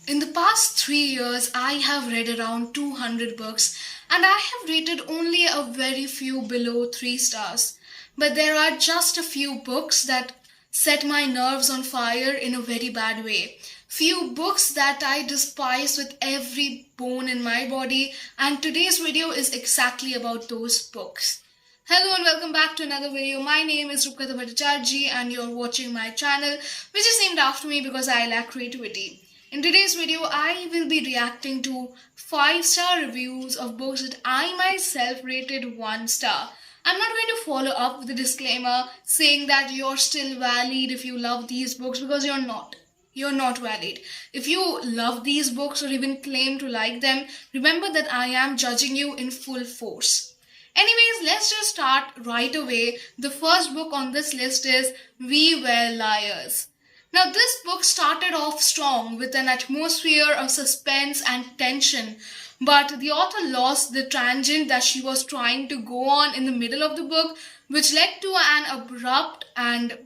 In the past 3 years, I have read around 200 books and I have rated only a very few below 3 stars. But there are just a few books that set my nerves on fire in a very bad way. Few books that I despise with every bone in my body, and today's video is exactly about those books. Hello and welcome back to another video. My name is RupkathaBhattacharjeeofficial and you're watching my channel, which is named after me because I lack creativity. In today's video, I will be reacting to 5-star reviews of books that I myself rated 1 star. I'm not going to follow up with a disclaimer saying that you're still valid if you love these books, because you're not. You're not valid. If you love these books or even claim to like them, remember that I am judging you in full force. Anyways, let's just start right away. The first book on this list is We Were Liars. Now, this book started off strong with an atmosphere of suspense and tension, but the author lost the tangent that she was trying to go on in the middle of the book, which led to an abrupt and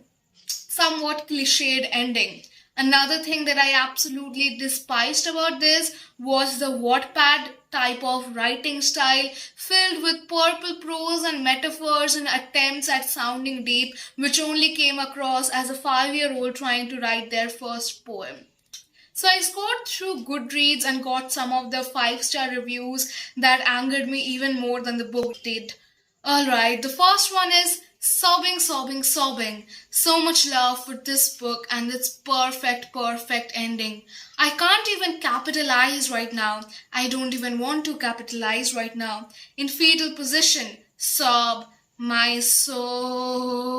somewhat cliched ending. Another thing that I absolutely despised about this was the Wattpad type of writing style filled with purple prose and metaphors and attempts at sounding deep, which only came across as a 5-year-old trying to write their first poem. So I scored through Goodreads and got some of the 5-star reviews that angered me even more than the book did. Alright, the first one is sobbing. So much love for this book and its perfect ending. I can't even capitalize right now. I don't even want to capitalize right now. In fetal position, sob my soul.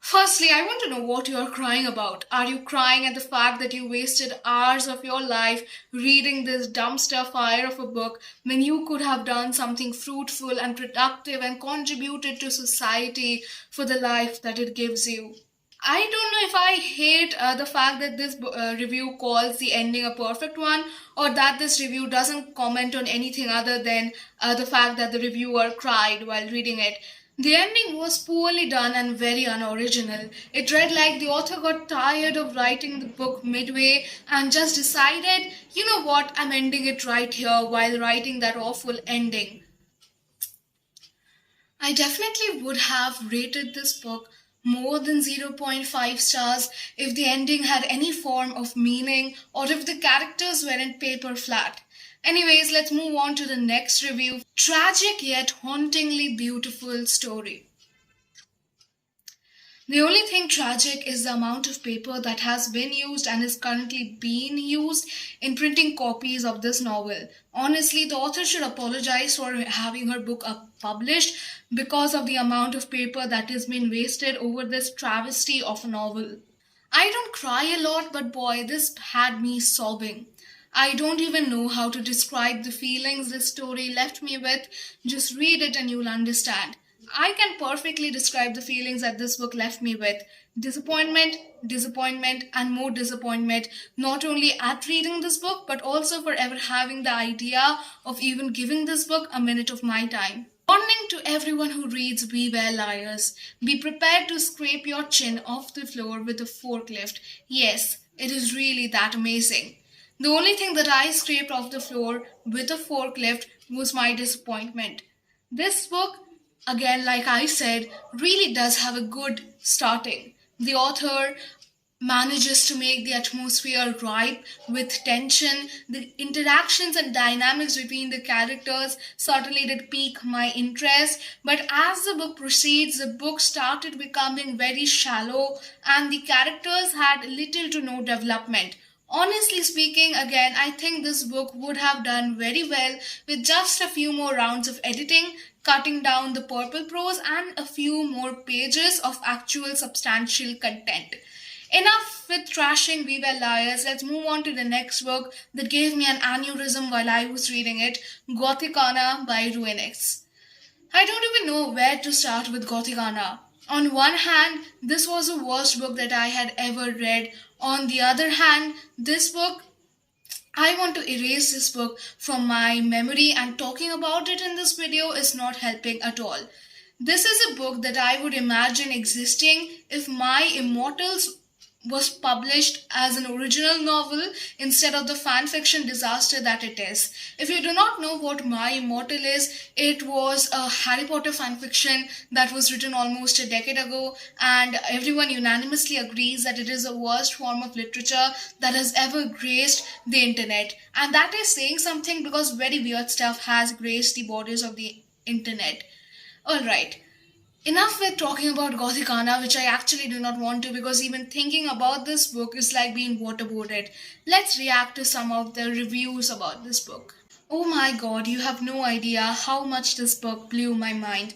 Firstly, I want to know what you are crying about. Are you crying at the fact that you wasted hours of your life reading this dumpster fire of a book when you could have done something fruitful and productive and contributed to society for the life that it gives you? I don't know if I hate the fact that this review calls the ending a perfect one, or that this review doesn't comment on anything other than the fact that the reviewer cried while reading it. The ending was poorly done and very unoriginal. It read like the author got tired of writing the book midway and just decided, you know what, I'm ending it right here while writing that awful ending. I definitely would have rated this book more than 0.5 stars if the ending had any form of meaning or if the characters weren't paper flat. Anyways, let's move on to the next review. Tragic yet hauntingly beautiful story. The only thing tragic is the amount of paper that has been used and is currently being used in printing copies of this novel. Honestly, the author should apologize for having her book published because of the amount of paper that has been wasted over this travesty of a novel. I don't cry a lot, but boy, this had me sobbing. I don't even know how to describe the feelings this story left me with. Just read it and you'll understand. I can perfectly describe the feelings that this book left me with. Disappointment, and more disappointment, not only at reading this book, but also for ever having the idea of even giving this book a minute of my time. Warning to everyone who reads We Were Liars. Be prepared to scrape your chin off the floor with a forklift. Yes, it is really that amazing. The only thing that I scraped off the floor with a forklift was my disappointment. This book, again, like I said, really does have a good starting. The author manages to make the atmosphere ripe with tension. The interactions and dynamics between the characters certainly did pique my interest, but as the book proceeds, the book started becoming very shallow and the characters had little to no development. Honestly speaking, again, I think this book would have done very well with just a few more rounds of editing, cutting down the purple prose, and a few more pages of actual substantial content. Enough with trashing We Were Liars. Let's move on to the next book that gave me an aneurysm while I was reading it, Gothicana by Ruinix. I don't even know where to start with Gothicana. On one hand, this was the worst book that I had ever read. On the other hand, I want to erase this book from my memory, and talking about it in this video is not helping at all. This is a book that I would imagine existing if my immortals was published as an original novel instead of the fan fiction disaster that it is. If you do not know what My Immortal is, it was a Harry Potter fan fiction that was written almost a decade ago, and everyone unanimously agrees that it is the worst form of literature that has ever graced the internet. And that is saying something because very weird stuff has graced the borders of the internet. Alright, enough with talking about Gothicana, which I actually do not want to because even thinking about this book is like being waterboarded. Let's react to some of the reviews about this book. Oh my god, you have no idea how much this book blew my mind.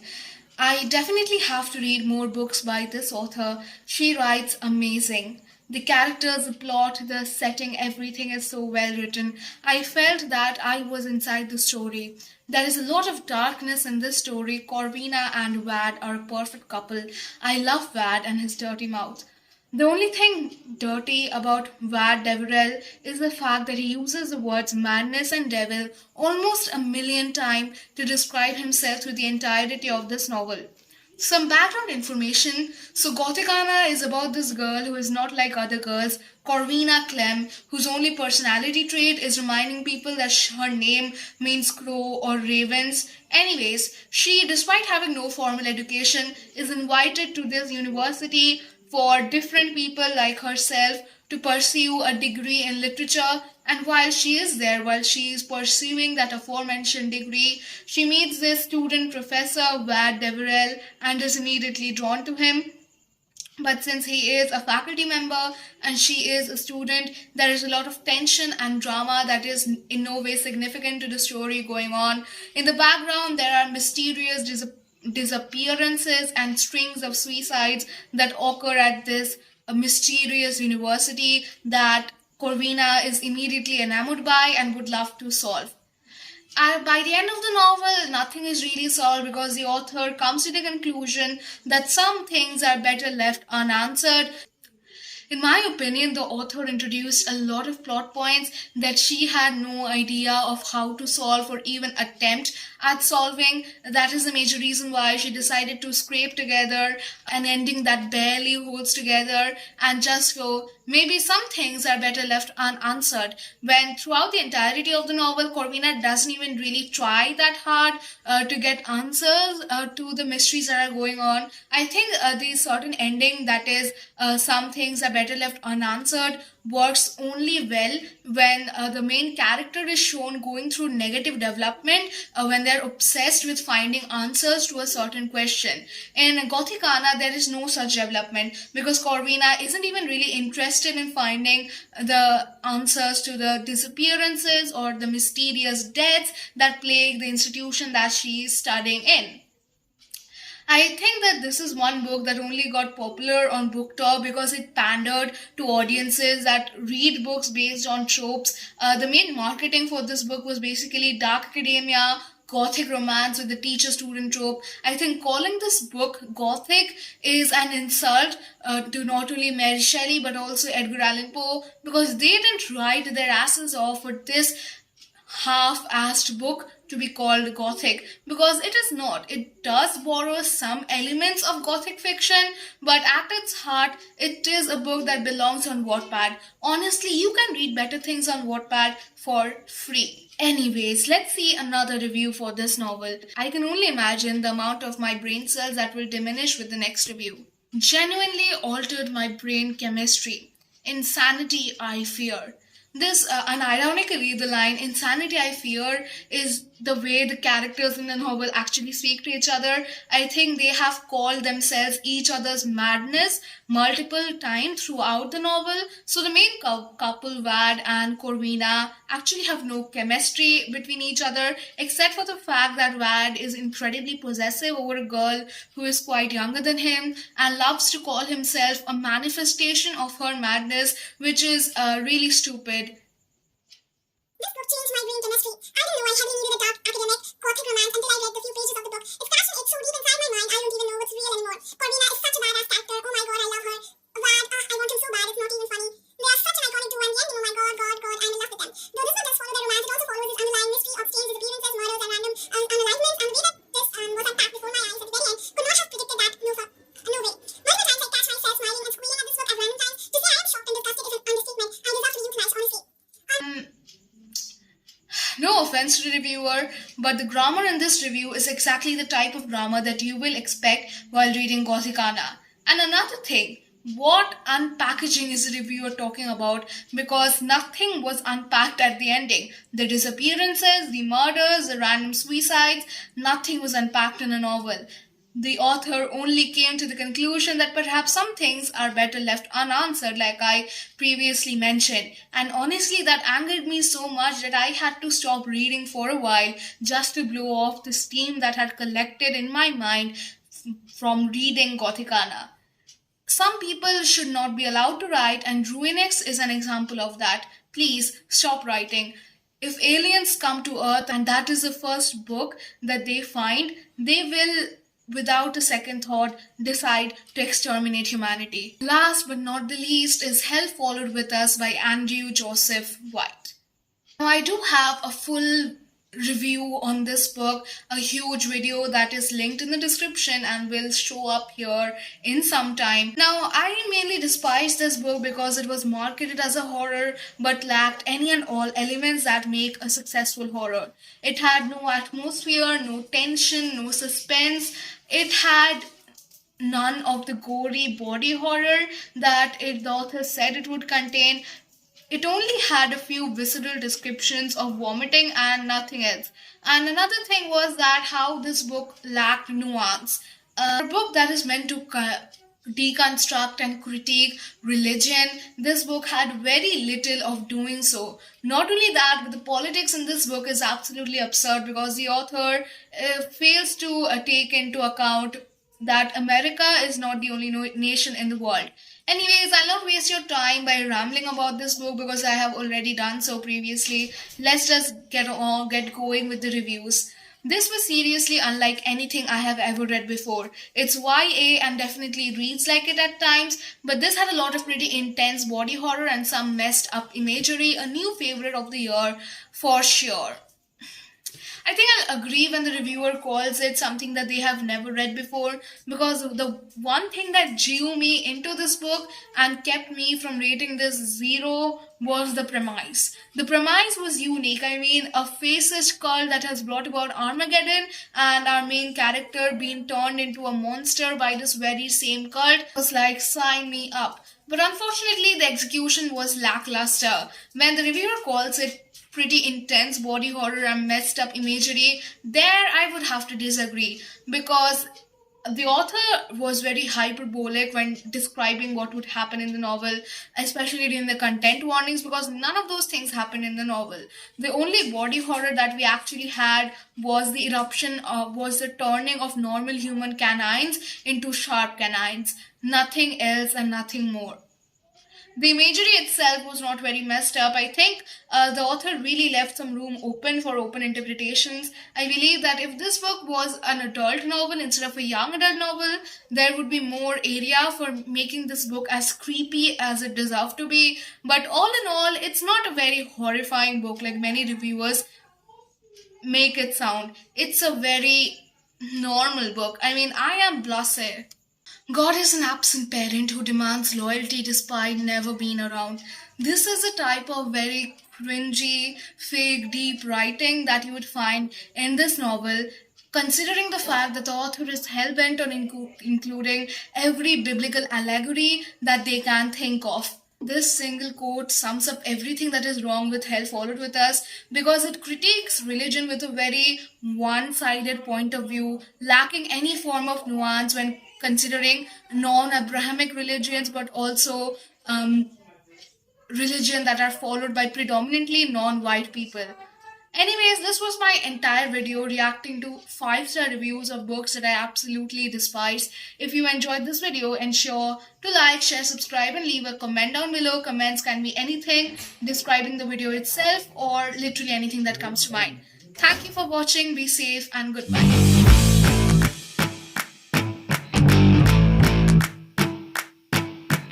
I definitely have to read more books by this author. She writes amazing. The characters, the plot, the setting, everything is so well written. I felt that I was inside the story. There is a lot of darkness in this story. Corvina and Vad are a perfect couple. I love Vad and his dirty mouth. The only thing dirty about Vad Deverell is the fact that he uses the words madness and devil almost a million times to describe himself through the entirety of this novel. Some background information. So Gothicana is about this girl who is not like other girls, Corvina Clem, whose only personality trait is reminding people that her name means crow or ravens. Anyways, she, despite having no formal education, is invited to this university for different people like herself to pursue a degree in literature. And while she is there, while she is pursuing that aforementioned degree, she meets this student professor, Vad Deverell, and is immediately drawn to him. But since he is a faculty member and she is a student, there is a lot of tension and drama that is in no way significant to the story going on. In the background, there are mysterious disappearances and strings of suicides that occur at this mysterious university that Corvina is immediately enamored by and would love to solve. By the end of the novel, nothing is really solved because the author comes to the conclusion that some things are better left unanswered. In my opinion, the author introduced a lot of plot points that she had no idea of how to solve or even attempt at solving. That is the major reason why she decided to scrape together an ending that barely holds together and just go, maybe some things are better left unanswered. When throughout the entirety of the novel, Corvina doesn't even really try that hard to get answers to the mysteries that are going on. I think the certain ending that is some things are better left unanswered works only well when the main character is shown going through negative development when they're obsessed with finding answers to a certain question. In Gothicana, there is no such development because Corvina isn't even really interested in finding the answers to the disappearances or the mysterious deaths that plague the institution that she is studying in. I think that this is one book that only got popular on BookTok because it pandered to audiences that read books based on tropes. The main marketing for this book was basically dark academia, gothic romance with the teacher-student trope. I think calling this book gothic is an insult to not only Mary Shelley but also Edgar Allan Poe because they didn't write their asses off for this half-assed book to be called gothic because it is not. It does borrow some elements of gothic fiction, but at its heart, it is a book that belongs on Wattpad. Honestly, you can read better things on Wattpad for free. Anyways, let's see another review for this novel. I can only imagine the amount of my brain cells that will diminish with the next review. Genuinely altered my brain chemistry. Insanity I fear. This, and ironically, the line "insanity I fear" is the way the characters in the novel actually speak to each other. I think they have called themselves each other's madness multiple times throughout the novel. So the main couple, Vad and Corvina, actually have no chemistry between each other, except for the fact that Vad is incredibly possessive over a girl who is quite younger than him and loves to call himself a manifestation of her madness, which is really stupid. This book changed my brain chemistry. I didn't know I heavily needed a dark, academic, gothic romance until I read the few pages of the book. Its passion ate so deep inside my mind, I don't even know what's real anymore. Corvina is such a badass character. Oh my god, I love her. Vad, I want him so bad, it's not even funny. They are such an iconic duo and the ending, oh my god, I'm in love with them. Though this not just follow their romance, it also follows this underlying mystery of strange disappearances, murders, and random unalignments, and the way that this was unpacked before my eyes at the very end could not have predicted that. No way. Multiple times I catch myself smiling and squealing at this book at random times. To say I am No offense to the reviewer, but the grammar in this review is exactly the type of grammar that you will expect while reading Gothicana. And another thing, what unpackaging is the reviewer talking about? Because nothing was unpacked at the ending. The disappearances, the murders, the random suicides, nothing was unpacked in a novel. The author only came to the conclusion that perhaps some things are better left unanswered, like I previously mentioned. And honestly, that angered me so much that I had to stop reading for a while just to blow off the steam that had collected in my mind from reading Gothicana. Some people should not be allowed to write, and Ruinix is an example of that. Please stop writing. If aliens come to Earth and that is the first book that they find, they will, without a second thought, decide to exterminate humanity. Last but not the least is Hell Followed With Us by Andrew Joseph White. Now, I do have a full review on this book, a huge video that is linked in the description and will show up here in some time. Now, I mainly despise this book because it was marketed as a horror but lacked any and all elements that make a successful horror. It had no atmosphere, no tension, no suspense. It had none of the gory body horror that the author said it would contain. It only had a few visceral descriptions of vomiting and nothing else. And another thing was that how this book lacked nuance. A book that is meant to deconstruct and critique religion, this book had very little of doing so. Not only that, but the politics in this book is absolutely absurd because the author fails to take into account that America is not the only nation in the world. Anyways, I'll not waste your time by rambling about this book because I have already done so previously. Let's just get going with the reviews. This was seriously unlike anything I have ever read before. It's YA and definitely reads like it at times, but this had a lot of pretty intense body horror and some messed up imagery, a new favorite of the year for sure. I think I'll agree when the reviewer calls it something that they have never read before, because the one thing that drew me into this book and kept me from rating this 0 was the premise. The premise was unique. I mean, a fascist cult that has brought about Armageddon and our main character being turned into a monster by this very same cult was like, sign me up. But unfortunately, the execution was lackluster. When the reviewer calls it pretty intense body horror and messed up imagery, there I would have to disagree, because the author was very hyperbolic when describing what would happen in the novel, especially during the content warnings, because none of those things happened in the novel. The only body horror that we actually had was the eruption, was the turning of normal human canines into sharp canines. Nothing else and nothing more. The imagery itself was not very messed up. I think the author really left some room open for open interpretations. I believe that if this book was an adult novel instead of a young adult novel, there would be more area for making this book as creepy as it deserved to be. But all in all, it's not a very horrifying book like many reviewers make it sound. It's a very normal book. I mean, I am blasé. God is an absent parent who demands loyalty despite never being around. This is a type of very cringy, fake, deep writing that you would find in this novel, considering the fact that the author is hell-bent on including every biblical allegory that they can think of. This single quote sums up everything that is wrong with Hell Followed With Us, because it critiques religion with a very one-sided point of view, lacking any form of nuance when considering non-Abrahamic religions, but also religion that are followed by predominantly non-white people. Anyways, this was my entire video reacting to 5-star reviews of books that I absolutely despise. If you enjoyed this video, ensure to like, share, subscribe and leave a comment down below. Comments can be anything describing the video itself or literally anything that comes to mind. Thank you for watching. Be safe and goodbye.